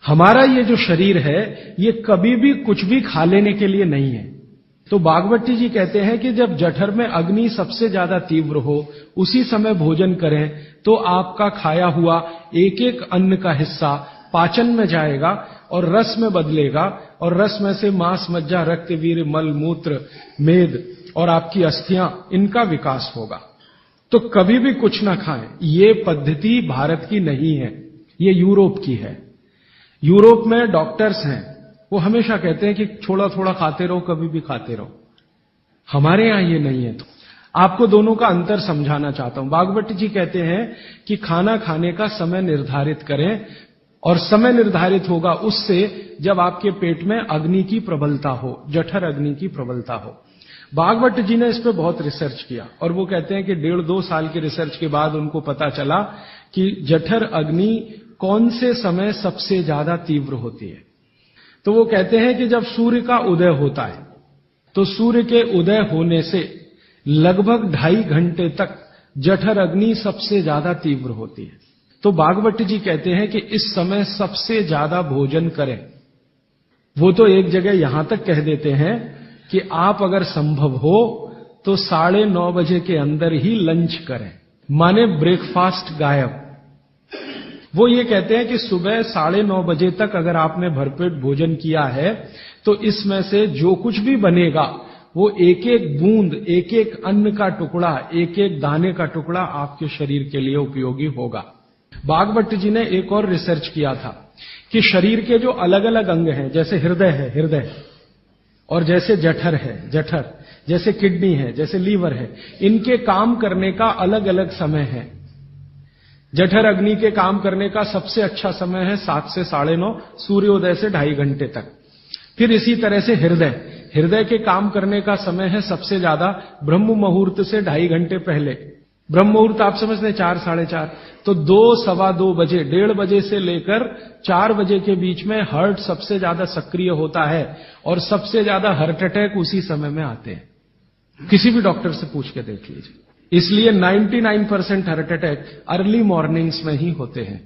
हमारा ये जो शरीर है ये कभी भी कुछ भी खा लेने के लिए नहीं है। तो बागवती जी कहते हैं कि जब जठर में अग्नि सबसे ज्यादा तीव्र हो उसी समय भोजन करें तो आपका खाया हुआ एक एक अन्न का हिस्सा पाचन में जाएगा और रस में बदलेगा और रस में से मांस, मज्जा, रक्त, वीर्य, मल, मूत्र, मेद और आपकी अस्थियां, इनका विकास होगा। तो कभी भी कुछ ना खाएं। ये पद्धति भारत की नहीं है, ये यूरोप की है। यूरोप में डॉक्टर्स हैं, वो हमेशा कहते हैं कि थोड़ा थोड़ा खाते रहो, कभी भी खाते रहो। हमारे यहां ये नहीं है। तो आपको दोनों का अंतर समझाना चाहता हूं। बागवती जी कहते हैं कि खाना खाने का समय निर्धारित करें और समय निर्धारित होगा उससे जब आपके पेट में अग्नि की प्रबलता हो, जठर अग्नि की प्रबलता हो। बागवत जी ने इस पे बहुत रिसर्च किया और वो कहते हैं कि 1.5-2 साल की रिसर्च के बाद उनको पता चला कि जठर अग्नि कौन से समय सबसे ज्यादा तीव्र होती है। तो वो कहते हैं कि जब सूर्य का उदय होता है तो सूर्य के उदय होने से लगभग 2.5 घंटे तक जठर अग्नि सबसे ज्यादा तीव्र होती है। तो बागवती जी कहते हैं कि इस समय सबसे ज्यादा भोजन करें। वो तो एक जगह यहां तक कह देते हैं कि आप अगर संभव हो तो 9:30 बजे के अंदर ही लंच करें, माने ब्रेकफास्ट गायब। वो ये कहते हैं कि सुबह 9:30 बजे तक अगर आपने भरपेट भोजन किया है तो इसमें से जो कुछ भी बनेगा वो एक एक बूंद, एक एक अन्न का टुकड़ा, एक एक दाने का टुकड़ा आपके शरीर के लिए उपयोगी होगा। बागवती जी ने एक और रिसर्च किया था कि शरीर के जो अलग अलग अंग हैं, जैसे हृदय है, हृदय, और जैसे जठर है, जठर, जैसे किडनी है, जैसे लीवर है, इनके काम करने का अलग अलग समय है। जठर अग्नि के काम करने का सबसे अच्छा समय है 7 से 9:30, सूर्योदय से 2.5 घंटे तक। फिर इसी तरह से हृदय, हृदय के काम करने का समय है सबसे ज्यादा ब्रह्म मुहूर्त से 2.5 घंटे पहले। ब्रह्म मुहूर्त आप समझते हैं 4, 4:30, तो 2, 2:15 बजे, 1:30 बजे से लेकर 4 बजे के बीच में हार्ट सबसे ज्यादा सक्रिय होता है और सबसे ज्यादा हार्ट अटैक उसी समय में आते हैं। किसी भी डॉक्टर से पूछ के देख लीजिए। इसलिए 99% हार्ट अटैक अर्ली मॉर्निंग्स में ही होते हैं।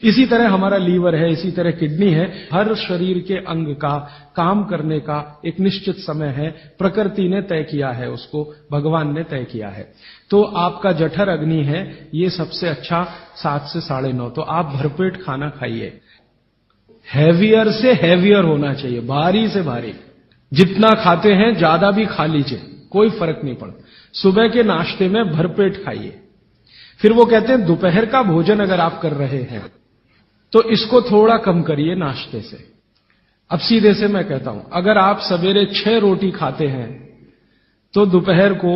इसी तरह हमारा लीवर है, इसी तरह किडनी है। हर शरीर के अंग का काम करने का एक निश्चित समय है, प्रकृति ने तय किया है, उसको भगवान ने तय किया है। तो आपका जठर अग्नि है, ये सबसे अच्छा 7 से 9:30। तो आप भरपेट खाना खाइए। हैवियर से हैवियर होना चाहिए, भारी से भारी। जितना खाते हैं ज्यादा भी खा लीजिए, कोई फर्क नहीं पड़ता। सुबह के नाश्ते में भरपेट खाइए। फिर वो कहते हैं दोपहर का भोजन अगर आप कर रहे हैं तो इसको थोड़ा कम करिए नाश्ते से। अब सीधे से मैं कहता हूं, अगर आप सवेरे 6 रोटी खाते हैं तो दोपहर को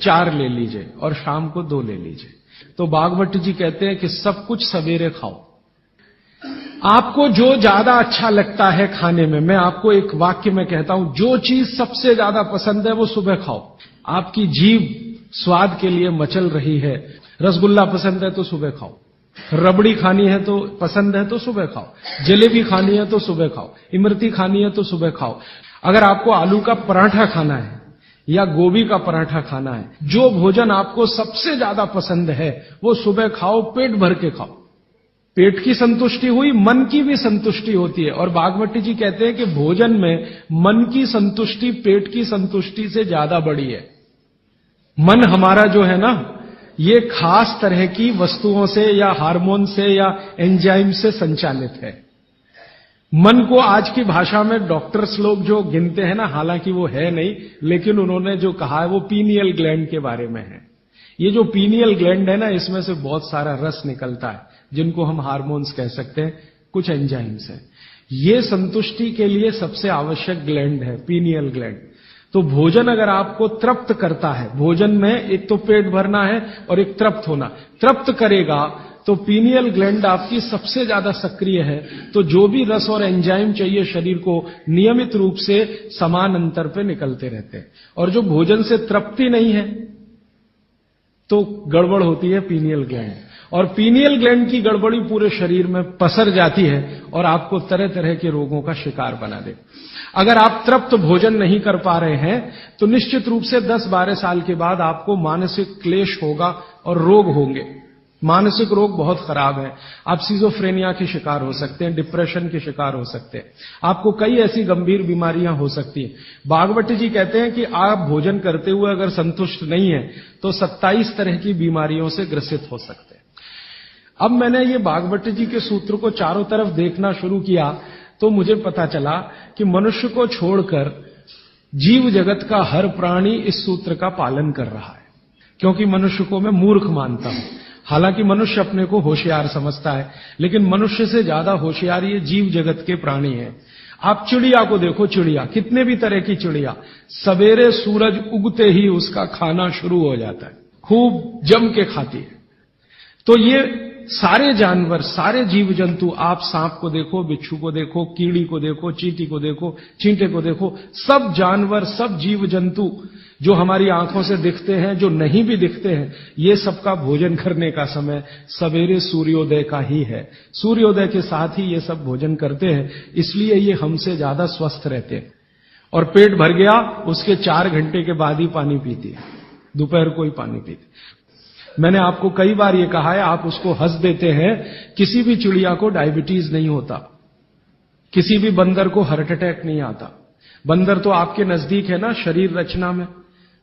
4 ले लीजिए और शाम को 2 ले लीजिए। तो बागवती जी कहते हैं कि सब कुछ सवेरे खाओ। आपको जो ज्यादा अच्छा लगता है खाने में, मैं आपको एक वाक्य में कहता हूं, जो चीज सबसे ज्यादा पसंद है वो सुबह खाओ। आपकी जीभ स्वाद के लिए मचल रही है, रसगुल्ला पसंद है तो सुबह खाओ, रबड़ी खानी है तो पसंद है तो सुबह खाओ, जलेबी खानी है तो सुबह खाओ, इमरती खानी है तो सुबह खाओ। अगर आपको आलू का पराठा खाना है या गोभी का पराठा खाना है, जो भोजन आपको सबसे ज्यादा पसंद है वो सुबह खाओ, पेट भर के खाओ। पेट की संतुष्टि हुई, मन की भी संतुष्टि होती है। और बागवती जी कहते हैं कि भोजन में मन की संतुष्टि पेट की संतुष्टि से ज्यादा बड़ी है। मन हमारा जो है ना, ये खास तरह की वस्तुओं से या हार्मोन से या एंजाइम से संचालित है। मन को आज की भाषा में डॉक्टर्स लोग जो गिनते हैं ना, हालांकि वो है नहीं, लेकिन उन्होंने जो कहा है वो पीनियल ग्लैंड के बारे में है। ये जो पीनियल ग्लैंड है ना, इसमें से बहुत सारा रस निकलता है जिनको हम हार्मोन्स कह सकते हैं, कुछ एंजाइम्स हैं। ये संतुष्टि के लिए सबसे आवश्यक ग्लैंड है पीनियल ग्लैंड। तो भोजन अगर आपको तृप्त करता है, भोजन में एक तो पेट भरना है और एक तृप्त होना, तृप्त करेगा तो पीनियल ग्लैंड आपकी सबसे ज्यादा सक्रिय है। तो जो भी रस और एंजाइम चाहिए शरीर को, नियमित रूप से समान अंतर पे निकलते रहते हैं। और जो भोजन से तृप्ति नहीं है तो गड़बड़ होती है पीनियल ग्लैंड, और पीनियल ग्लैंड की गड़बड़ी पूरे शरीर में पसर जाती है और आपको तरह तरह के रोगों का शिकार बना दे। अगर आप तृप्त भोजन नहीं कर पा रहे हैं तो निश्चित रूप से 10-12 साल के बाद आपको मानसिक क्लेश होगा और रोग होंगे। मानसिक रोग बहुत खराब है। आप सिजोफ्रेनिया के शिकार हो सकते हैं, डिप्रेशन के शिकार हो सकते हैं, आपको कई ऐसी गंभीर बीमारियां हो सकती हैं। भागवत जी कहते हैं कि आप भोजन करते हुए अगर संतुष्ट नहीं है तो 27 तरह की बीमारियों से ग्रसित हो सकते हैं। अब मैंने ये भागवत जी के सूत्र को चारों तरफ देखना शुरू किया तो मुझे पता चला कि मनुष्य को छोड़कर जीव जगत का हर प्राणी इस सूत्र का पालन कर रहा है, क्योंकि मनुष्य को मैं मूर्ख मानता हूं। हालांकि मनुष्य अपने को होशियार समझता है, लेकिन मनुष्य से ज्यादा होशियार ये जीव जगत के प्राणी हैं। आप चिड़िया को देखो, चिड़िया कितने भी तरह की चिड़िया, सवेरे सूरज उगते ही उसका खाना शुरू हो जाता है, खूब जम के खाती है। तो ये सारे जानवर, सारे जीव जंतु, आप सांप को देखो, बिच्छू को देखो, कीड़ी को देखो, चींटी को देखो, चींटे को देखो, सब जानवर, सब जीव जंतु जो हमारी आंखों से दिखते हैं, जो नहीं भी दिखते हैं, ये सबका भोजन करने का समय सवेरे सूर्योदय का ही है। सूर्योदय के साथ ही ये सब भोजन करते हैं, इसलिए ये हमसे ज्यादा स्वस्थ रहते हैं। और पेट भर गया, उसके 4 घंटे के बाद ही पानी पीती है, दोपहर को ही पानी पीती। मैंने आपको कई बार ये कहा है, आप उसको हंस देते हैं, किसी भी चिड़िया को डायबिटीज नहीं होता, किसी भी बंदर को हार्ट अटैक नहीं आता। बंदर तो आपके नजदीक है ना शरीर रचना में,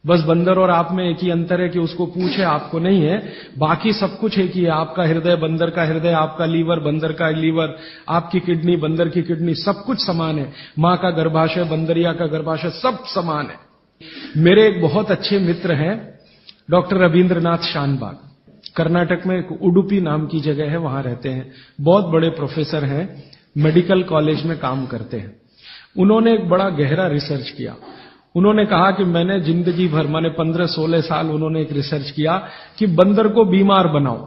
बस बंदर और आप में एक ही अंतर है कि उसको पूंछ है, आपको नहीं है, बाकी सब कुछ एक ही है। आपका हृदय बंदर का हृदय, आपका लीवर बंदर का लीवर, आपकी किडनी बंदर की किडनी, सब कुछ समान है। मां का गर्भाशय, बंदरिया का गर्भाशय, सब समान है। मेरे एक बहुत अच्छे मित्र हैं डॉक्टर रविंद्रनाथ शानबाग, कर्नाटक में एक उडुपी नाम की जगह है, वहां रहते हैं। बहुत बड़े प्रोफेसर हैं, मेडिकल कॉलेज में काम करते हैं। उन्होंने एक बड़ा गहरा रिसर्च किया। उन्होंने कहा कि मैंने जिंदगी भर, माने 15-16 साल उन्होंने एक रिसर्च किया कि बंदर को बीमार बनाओ,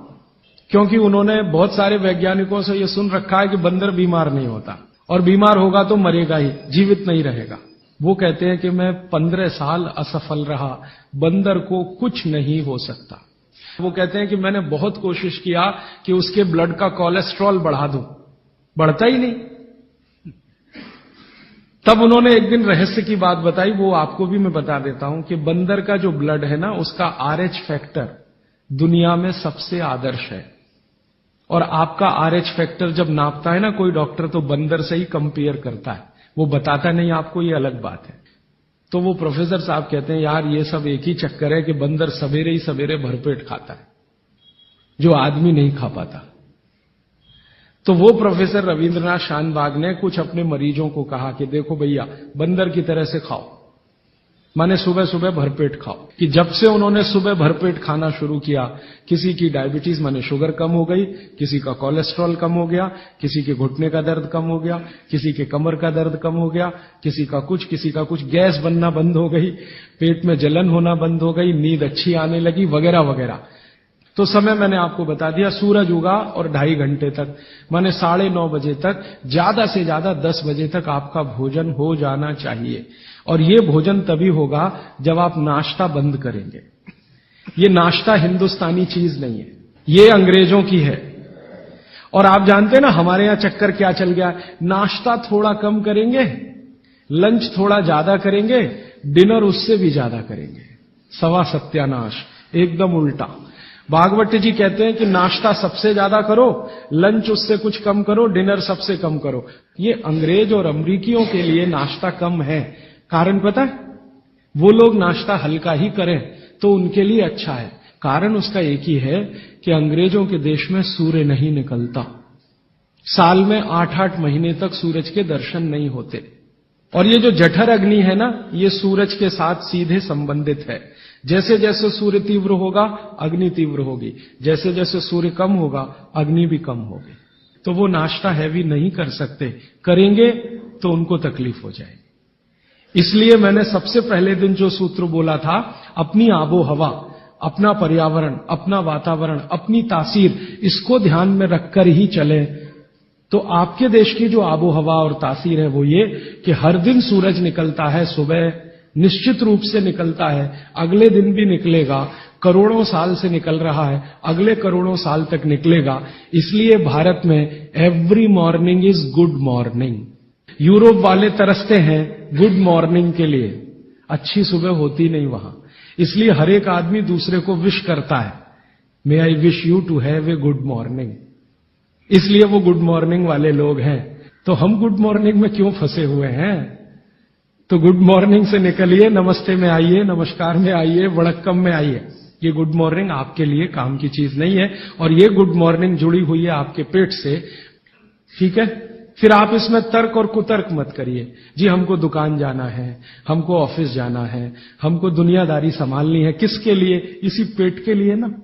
क्योंकि उन्होंने बहुत सारे वैज्ञानिकों से यह सुन रखा है कि बंदर बीमार नहीं होता, और बीमार होगा तो मरेगा ही, जीवित नहीं रहेगा। वो कहते हैं कि मैं 15 साल असफल रहा, बंदर को कुछ नहीं हो सकता। वो कहते हैं कि मैंने बहुत कोशिश किया कि उसके ब्लड का कोलेस्ट्रॉल बढ़ा दूं, बढ़ता ही नहीं। तब उन्होंने एक दिन रहस्य की बात बताई, वो आपको भी मैं बता देता हूं कि बंदर का जो ब्लड है ना, उसका RH फैक्टर दुनिया में सबसे आदर्श है। और आपका RH फैक्टर जब नापता है ना कोई डॉक्टर, तो बंदर से ही कंपेयर करता है, वो बताता नहीं आपको, ये अलग बात है। तो वो प्रोफेसर साहब कहते हैं, यार ये सब एक ही चक्कर है कि बंदर सवेरे ही सवेरे भरपेट खाता है, जो आदमी नहीं खा पाता। तो वो प्रोफेसर रविंद्रनाथ शानबाग ने कुछ अपने मरीजों को कहा कि देखो भैया, बंदर की तरह से खाओ, माने सुबह सुबह भरपेट खाओ। कि जब से उन्होंने सुबह भरपेट खाना शुरू किया, किसी की डायबिटीज माने शुगर कम हो गई, किसी का कोलेस्ट्रॉल कम हो गया, किसी के घुटने का दर्द कम हो गया, किसी के कमर का दर्द कम हो गया, किसी का कुछ, गैस बनना बंद हो गई, पेट में जलन होना बंद हो गई, नींद अच्छी आने लगी, वगैरह वगैरह। तो समय मैंने आपको बता दिया, सूरज उगा और 2.5 घंटे तक, माने 9:30 बजे तक, ज्यादा से ज्यादा 10 बजे तक आपका भोजन हो जाना चाहिए। और ये भोजन तभी होगा जब आप नाश्ता बंद करेंगे। ये नाश्ता हिंदुस्तानी चीज नहीं है, ये अंग्रेजों की है। और आप जानते हैं ना हमारे यहां चक्कर क्या चल गया, नाश्ता थोड़ा कम करेंगे, लंच थोड़ा ज्यादा करेंगे, डिनर उससे भी ज्यादा करेंगे। सवा सत्यानाश, एकदम उल्टा। भागवत जी कहते हैं कि नाश्ता सबसे ज्यादा करो, लंच उससे कुछ कम करो, डिनर सबसे कम करो। ये अंग्रेज और अमरीकियों के लिए नाश्ता कम है। कारण पता है? वो लोग नाश्ता हल्का ही करें तो उनके लिए अच्छा है। कारण उसका एक ही है कि अंग्रेजों के देश में सूर्य नहीं निकलता, साल में 8-8 महीने तक सूरज के दर्शन नहीं होते। और ये जो जठर अग्नि है ना, ये सूरज के साथ सीधे संबंधित है। जैसे जैसे सूर्य तीव्र होगा, अग्नि तीव्र होगी, जैसे जैसे सूर्य कम होगा, अग्नि भी कम होगी। तो वो नाश्ता हैवी नहीं कर सकते, करेंगे तो उनको तकलीफ हो जाएगी। इसलिए मैंने सबसे पहले दिन जो सूत्र बोला था, अपनी आबो हवा, अपना पर्यावरण, अपना वातावरण, अपनी तासीर, इसको ध्यान में रखकर ही चले। तो आपके देश की जो आबो हवा और तासीर है वो ये कि हर दिन सूरज निकलता है, सुबह निश्चित रूप से निकलता है, अगले दिन भी निकलेगा, करोड़ों साल से निकल रहा है, अगले करोड़ों साल तक निकलेगा। इसलिए भारत में every morning is good morning. Europe वाले तरसते हैं गुड मॉर्निंग के लिए, अच्छी सुबह होती नहीं वहां, इसलिए हर एक आदमी दूसरे को विश करता है may I wish you to have a good morning. इसलिए वो गुड मॉर्निंग वाले लोग हैं। तो हम गुड मॉर्निंग में क्यों फंसे हुए हैं? तो गुड मॉर्निंग से निकलिए, नमस्ते में आइए, नमस्कार में आइए, वड़क्कम में आइए। ये गुड मॉर्निंग आपके लिए काम की चीज नहीं है, और ये गुड मॉर्निंग जुड़ी हुई है आपके पेट से। ठीक है? फिर आप इसमें तर्क और कुतर्क मत करिए। जी हमको दुकान जाना है, हमको ऑफिस जाना है, हमको दुनियादारी संभालनी है। किसके लिए? इसी पेट के लिए ना।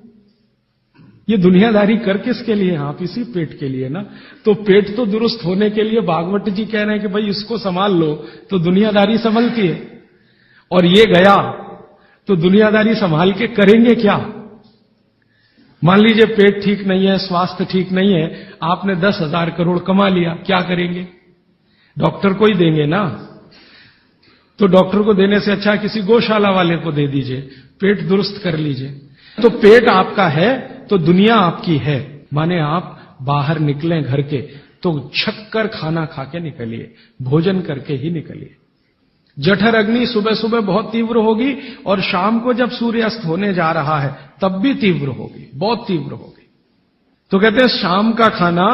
ये दुनियादारी कर किसके लिए? आप इसी पेट के लिए ना। तो पेट तो दुरुस्त होने के लिए भागवत जी कह रहे हैं कि भाई इसको संभाल लो तो दुनियादारी संभलती है। और ये गया तो दुनियादारी संभाल के करेंगे क्या? मान लीजिए पेट ठीक नहीं है, स्वास्थ्य ठीक नहीं है, आपने 10,000 करोड़ कमा लिया, क्या करेंगे? डॉक्टर को ही देंगे ना। तो डॉक्टर को देने से अच्छा किसी गौशाला वाले को दे दीजिए, पेट दुरुस्त कर लीजिए। तो पेट आपका है तो दुनिया आपकी है। माने आप बाहर निकलें घर के तो छक्कर खाना खा के निकलिए, भोजन करके ही निकलिए। जठर अग्नि सुबह सुबह बहुत तीव्र होगी, और शाम को जब सूर्यास्त होने जा रहा है तब भी तीव्र होगी, बहुत तीव्र होगी। तो कहते हैं शाम का खाना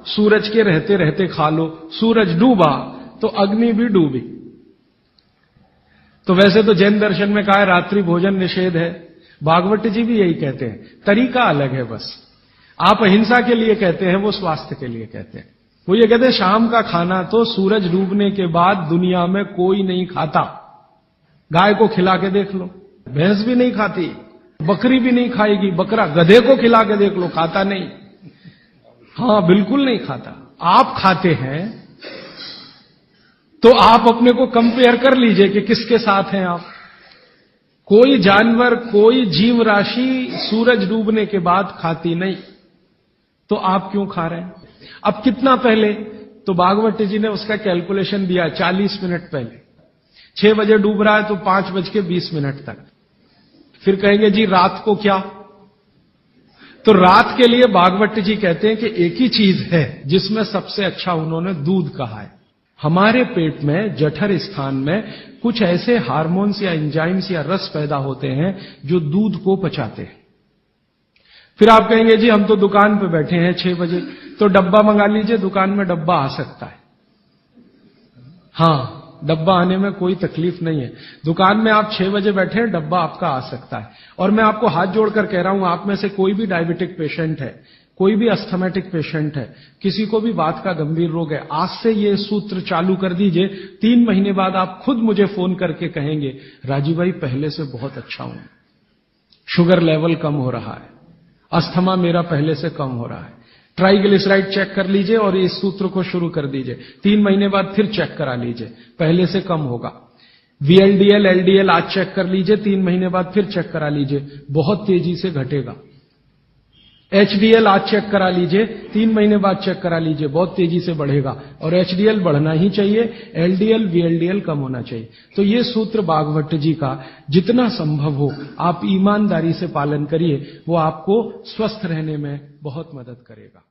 सूरज के रहते रहते खा लो। सूरज डूबा तो अग्नि भी डूबी। तो वैसे तो जैन दर्शन में कहा है रात्रि भोजन निषेध है, भागवत जी भी यही कहते हैं, तरीका अलग है बस। आप अहिंसा के लिए कहते हैं, वो स्वास्थ्य के लिए कहते हैं। वो ये कहते हैं शाम का खाना तो सूरज डूबने के बाद दुनिया में कोई नहीं खाता। गाय को खिला के देख लो, भैंस भी नहीं खाती, बकरी भी नहीं खाएगी, बकरा गधे को खिला के देख लो, खाता नहीं। हाँ बिल्कुल नहीं खाता। आप खाते हैं तो आप अपने को कंपेयर कर लीजिए कि किसके साथ हैं आप। कोई जानवर, कोई जीव राशि सूरज डूबने के बाद खाती नहीं, तो आप क्यों खा रहे हैं? अब कितना पहले? तो भागवत जी ने उसका कैलकुलेशन दिया 40 मिनट पहले। 6 बजे डूब रहा है तो 5:20 तक। फिर कहेंगे जी रात को क्या? तो रात के लिए भागवत जी कहते हैं कि एक ही चीज है जिसमें सबसे अच्छा उन्होंने दूध कहा है। हमारे पेट में जठर स्थान में कुछ ऐसे हार्मोन्स या एंजाइम्स या रस पैदा होते हैं जो दूध को पचाते हैं। फिर आप कहेंगे जी हम तो दुकान पे बैठे हैं 6 बजे, तो डब्बा मंगा लीजिए, दुकान में डब्बा आ सकता है। हाँ, डब्बा आने में कोई तकलीफ नहीं है। दुकान में आप 6 बजे बैठे हैं, डब्बा आपका आ सकता है। और मैं आपको हाथ जोड़कर कह रहा हूं, आप में से कोई भी डायबिटिक पेशेंट है, कोई भी अस्थमेटिक पेशेंट है, किसी को भी बात का गंभीर रोग है, आज से ये सूत्र चालू कर दीजिए। 3 महीने बाद आप खुद मुझे फोन करके कहेंगे राजीव भाई पहले से बहुत अच्छा हूं, शुगर लेवल कम हो रहा है, अस्थमा मेरा पहले से कम हो रहा है। ट्राइग्लिसराइड चेक कर लीजिए और इस सूत्र को शुरू कर दीजिए। 3 महीने बाद फिर चेक करा लीजिए, पहले से कम होगा। VLDL, LDL आज चेक कर लीजिए, 3 महीने बाद फिर चेक करा लीजिए, बहुत तेजी से घटेगा। HDL आज चेक करा लीजिए, 3 महीने बाद चेक करा लीजिए, बहुत तेजी से बढ़ेगा। और HDL बढ़ना ही चाहिए, LDL, VLDL कम होना चाहिए। तो ये सूत्र भागवत जी का जितना संभव हो आप ईमानदारी से पालन करिए, वो आपको स्वस्थ रहने में बहुत मदद करेगा।